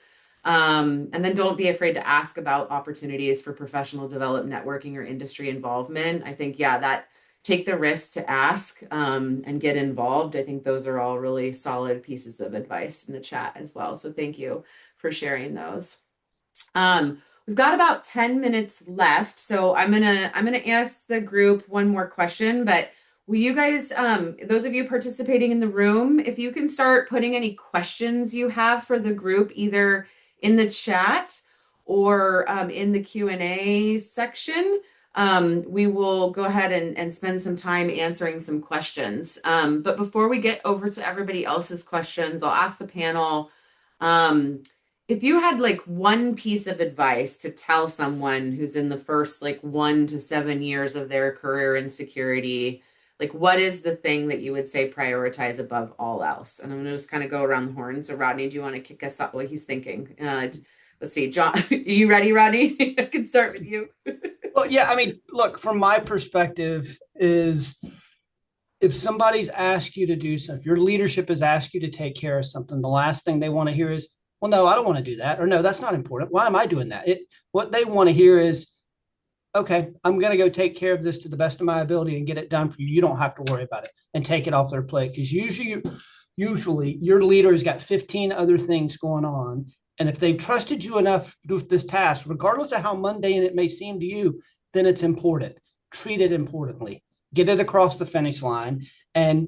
And then don't be afraid to ask about opportunities for professional development, networking, or industry involvement. I think, that take the risk to ask, and get involved. I think those are all really solid pieces of advice in the chat as well. So thank you for sharing those. We've got about 10 minutes left. So I'm gonna ask the group one more question, but will you guys, those of you participating in the room, if you can start putting any questions you have for the group, either in the chat or in the Q&A section, we will go ahead and spend some time answering some questions. But before we get over to everybody else's questions, I'll ask the panel, if you had like one piece of advice to tell someone who's in the first like 1 to 7 years of their career in security, like what is the thing that you would say prioritize above all else? And I'm gonna just kind of go around the horn. So Rodney, do you want to kick us off? What he's thinking? Let's see, John, are you ready, Rodney? I can start with you. Well, yeah, I mean, look, from my perspective is if somebody's asked you to do something, if your leadership has asked you to take care of something, the last thing they want to hear is, well, no, I don't want to do that. Or no, that's not important. Why am I doing that? What they want to hear is, okay, I'm going to go take care of this to the best of my ability and get it done for you. You don't have to worry about it and take it off their plate. Because usually your leader has got 15 other things going on. And if they've trusted you enough with this task, regardless of how mundane it may seem to you, then it's important. Treat it importantly. Get it across the finish line and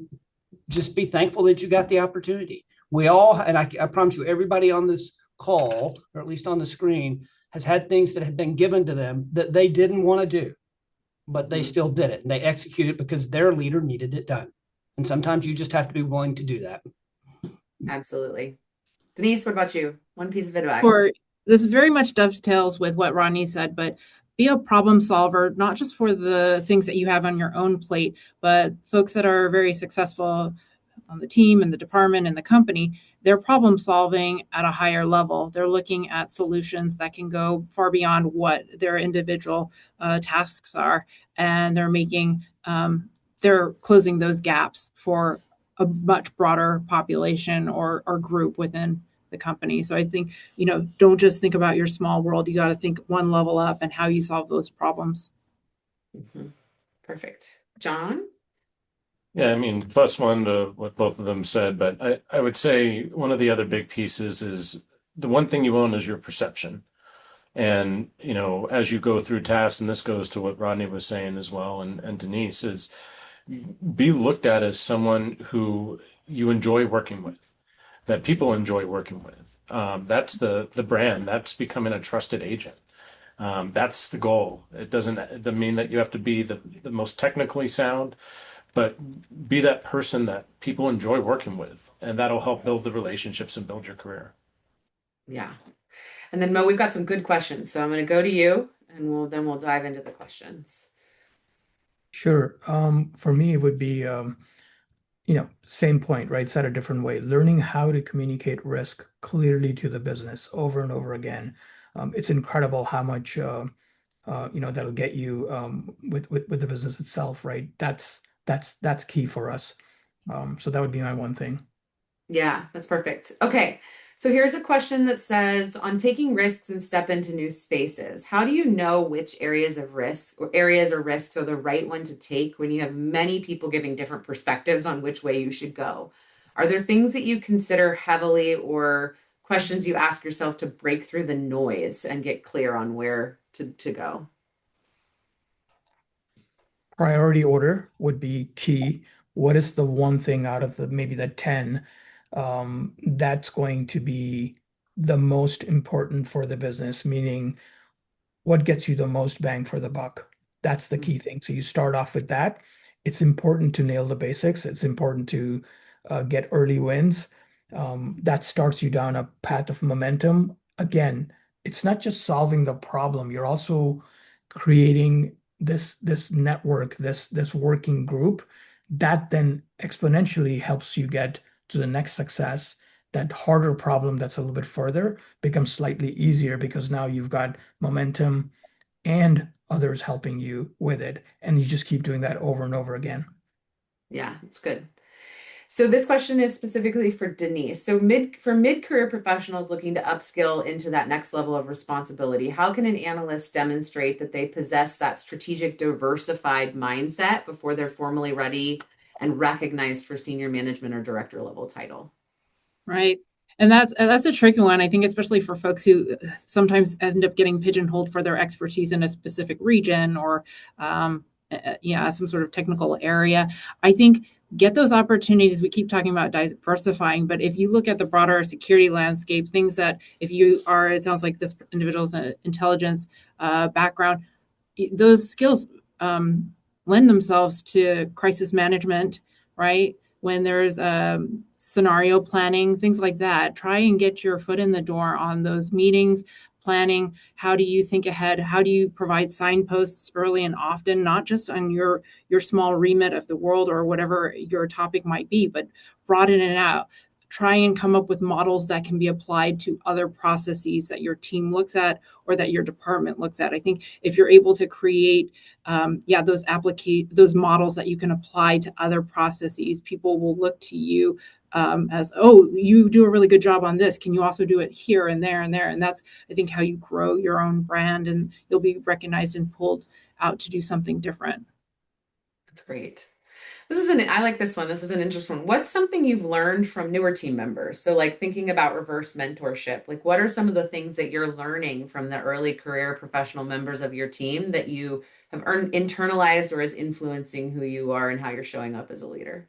just be thankful that you got the opportunity. We all, and I promise you, everybody on this call, or at least on the screen, has had things that have been given to them that they didn't want to do, but they still did it. And they executed because their leader needed it done. And sometimes you just have to be willing to do that. Absolutely. Denise, what about you? One piece of advice. This very much dovetails with what Rodney said, but be a problem solver, not just for the things that you have on your own plate, but folks that are very successful on the team and the department and the company, they're problem solving at a higher level. They're looking at solutions that can go far beyond what their individual tasks are, and they're closing those gaps for a much broader population or group within the company. So I think, don't just think about your small world. You got to think one level up and how you solve those problems. Mhm. Perfect. John? Yeah, I mean, plus one to what both of them said, but I would say one of the other big pieces is the one thing you own is your perception. And, as you go through tasks, and this goes to what Rodney was saying as well, and Denise, is be looked at as someone who you enjoy working with, that people enjoy working with. That's the brand. That's becoming a trusted agent. That's the goal. It doesn't mean that you have to be the most technically sound, but be that person that people enjoy working with, and that'll help build the relationships and build your career. Yeah. And then Mo, we've got some good questions. So I'm going to go to you and we'll dive into the questions. Sure. For me, it would be, same point, right? Said a different way. Learning how to communicate risk clearly to the business over and over again. It's incredible how much, that'll get you with the business itself, right? That's key for us. So that would be my one thing. Yeah, that's perfect. Okay. So here's a question that says, on taking risks and step into new spaces, how do you know which areas or risks are the right one to take when you have many people giving different perspectives on which way you should go? Are there things that you consider heavily or questions you ask yourself to break through the noise and get clear on where to go? Priority order would be key. What is the one thing out of maybe the 10 that's going to be the most important for the business, meaning what gets you the most bang for the buck? That's the key thing. So you start off with that. It's important to nail the basics. It's important to get early wins. That starts you down a path of momentum. Again, it's not just solving the problem. You're also creating this network, this working group that then exponentially helps you get to the next success. That harder problem that's a little bit further becomes slightly easier because now you've got momentum and others helping you with it. And you just keep doing that over and over again. Yeah, it's good. So this question is specifically for Denise. So mid-career professionals looking to upskill into that next level of responsibility, how can an analyst demonstrate that they possess that strategic, diversified mindset before they're formally ready and recognized for senior management or director level title? Right. And that's a tricky one, I think, especially for folks who sometimes end up getting pigeonholed for their expertise in a specific region or, some sort of technical area. I think get those opportunities. We keep talking about diversifying, but if you look at the broader security landscape, things that it sounds like this individual's intelligence background, those skills lend themselves to crisis management, right? When there's scenario planning, things like that, try and get your foot in the door on those meetings, planning. How do you think ahead? How do you provide signposts early and often, not just on your small remit of the world or whatever your topic might be, but broaden it out. Try and come up with models that can be applied to other processes that your team looks at or that your department looks at. I think if you're able to create those models that you can apply to other processes, people will look to you as, oh, you do a really good job on this. Can you also do it here and there and there? And that's, I think, how you grow your own brand, and you'll be recognized and pulled out to do something different. Great. I like this one. This is an interesting one. What's something you've learned from newer team members? So like thinking about reverse mentorship, like what are some of the things that you're learning from the early career professional members of your team that you have internalized or is influencing who you are and how you're showing up as a leader?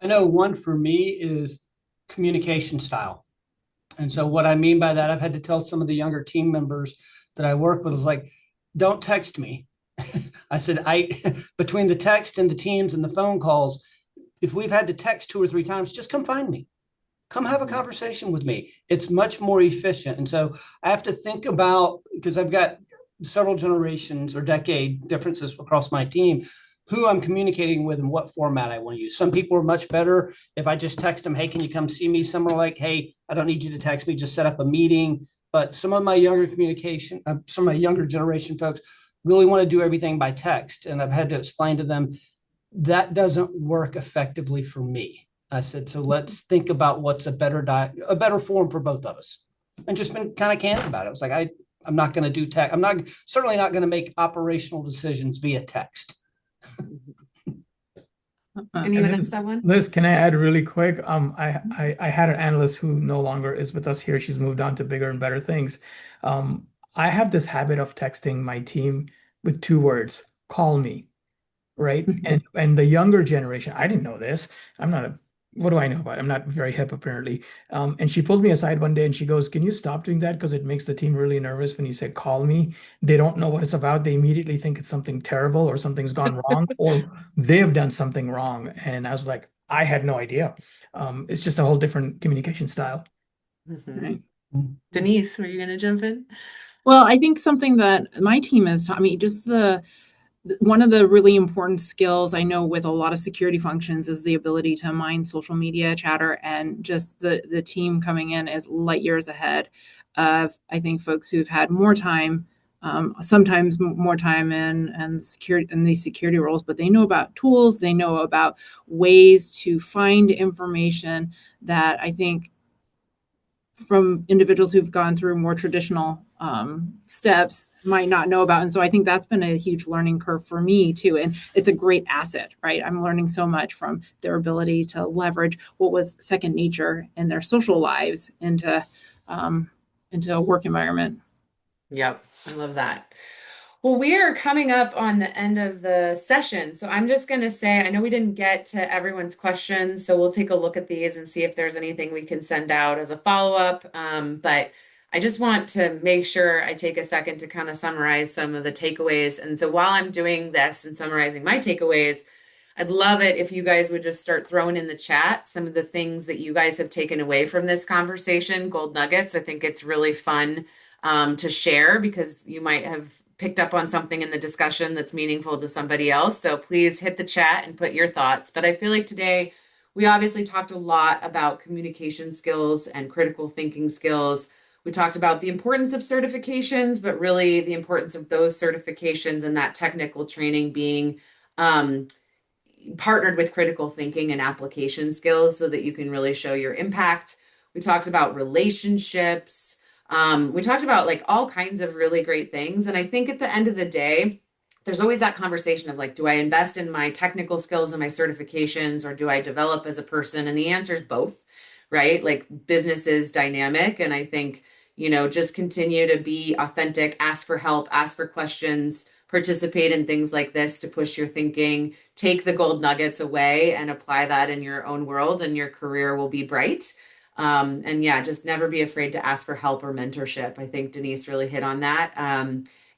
I know one for me is communication style. And so what I mean by that, I've had to tell some of the younger team members that I work with is like, don't text me. I said, between the text and the Teams and the phone calls, if we've had to text 2 or 3 times, just come find me. Come have a conversation with me. It's much more efficient. And so I have to think about, because I've got several generations or decade differences across my team, who I'm communicating with and what format I want to use. Some people are much better if I just text them, hey, can you come see me? Some are like, hey, I don't need you to text me, just set up a meeting. But some of my younger some of my younger generation folks really want to do everything by text. And I've had to explain to them that doesn't work effectively for me. I said, so let's think about what's a better form for both of us. And just been kind of candid about it. I was like, I'm not going to do text. I'm certainly not going to make operational decisions via text. Anyone Liz, else have one? Liz, can I add really quick? I had an analyst who no longer is with us here. She's moved on to bigger and better things. I have this habit of texting my team with 2 words, call me, right? And the younger generation, I didn't know this. What do I know about it? I'm not very hip apparently. And she pulled me aside one day and she goes, can you stop doing that? Because it makes the team really nervous when you say call me. They don't know what it's about. They immediately think it's something terrible or something's gone wrong or they've done something wrong. And I was like, I had no idea. It's just a whole different communication style. Mhm. Denise, were you going to jump in? Well, I think something that my team has taught me, just one of the really important skills I know with a lot of security functions is the ability to mine social media chatter, and just the team coming in is light years ahead of, I think, folks who've had more time, sometimes more time in these security roles, but they know about tools, they know about ways to find information that I think from individuals who've gone through more traditional steps might not know about. And so I think that's been a huge learning curve for me too. And it's a great asset, right? I'm learning so much from their ability to leverage what was second nature in their social lives into a work environment. Yep, I love that. Well, we are coming up on the end of the session. So I'm just going to say, I know we didn't get to everyone's questions, so we'll take a look at these and see if there's anything we can send out as a follow-up. But I just want to make sure I take a second to kind of summarize some of the takeaways. And so while I'm doing this and summarizing my takeaways, I'd love it if you guys would just start throwing in the chat some of the things that you guys have taken away from this conversation, gold nuggets. I think it's really fun to share because you might have picked up on something in the discussion that's meaningful to somebody else. So please hit the chat and put your thoughts. But I feel like today we obviously talked a lot about communication skills and critical thinking skills. We talked about the importance of certifications, but really the importance of those certifications and that technical training being partnered with critical thinking and application skills so that you can really show your impact. We talked about relationships. We talked about like all kinds of really great things. And I think at the end of the day, there's always that conversation of like, do I invest in my technical skills and my certifications, or do I develop as a person? And the answer is both, right? Like business is dynamic. And I think, just continue to be authentic, ask for help, ask for questions, participate in things like this to push your thinking, take the gold nuggets away and apply that in your own world, and your career will be bright. And yeah, just never be afraid to ask for help or mentorship. I think Denise really hit on that,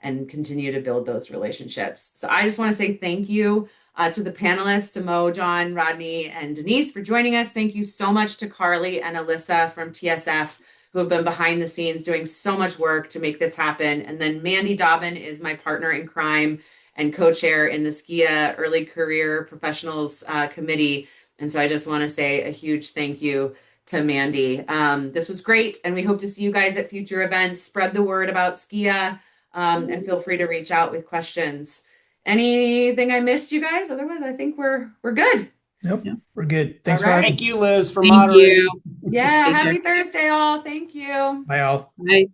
and continue to build those relationships. So I just want to say thank you to the panelists, to Mo, John, Rodney, and Denise for joining us. Thank you so much to Carly and Alyssa from TSF, who have been behind the scenes doing so much work to make this happen. And then Mandy Dobbin is my partner in crime and co-chair in the SCIA Early Career Professionals Committee. And so I just want to say a huge thank you to Mandy. This was great, and we hope to see you guys at future events. Spread the word about SCIA, and feel free to reach out with questions. Anything I missed, you guys? Otherwise, I think we're good. Nope, Yeah. we're good. Thanks All for right. having Thank you, Liz, for Thank moderating. you. Yeah, Take happy care. Thursday, all. Thank you. Bye all. Bye.